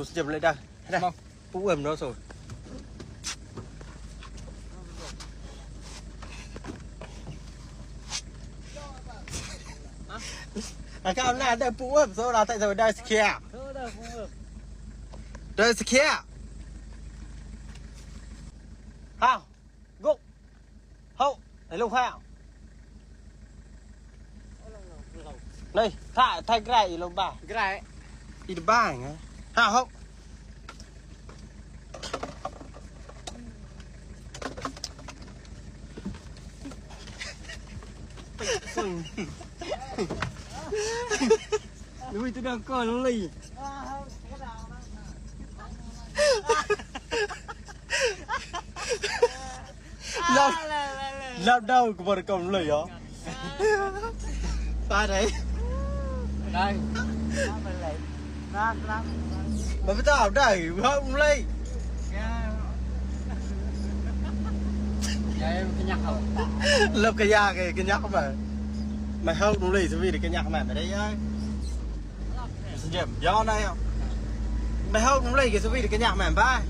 Sejam lại dah. Dah. Pú ẩm nó rồi. Các ông này đây pú ẩm rồi là tại sao đây kia. Đây kia. Hao. Gục. Hậu. Để lục hao. Đây, thay cái này lông bà. Cái này. Đi được ba nhá. Hao hậu. Lui tôi đang coi nó lì. Làm đâu của bọn cầm lì hả? Ba đấy. Đây. Mà bây giờ đây không lì. Vậy cái nhạc hậu. Lập cái nhà cái nhạc mà. Mày không đúng lì vì cái nhạc mày đấy á. Điểm do đây không? Mày không đúng lì cái nhạc mày ba.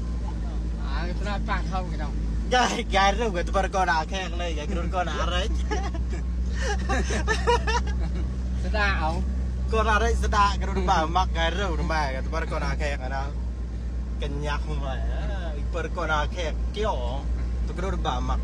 Cái nó trang không cái đâu. Cái rồi cái tụi con đã khen này cái con đã đấy. Sẽ ra không? Con đã đấy sẽ đã cái đôi bà mặc cái rồi nó mày cái tụi con đã khen ở đâu. Cái nhạc không phải. Tụi con đã khen kiểu tụi đôi bà mặc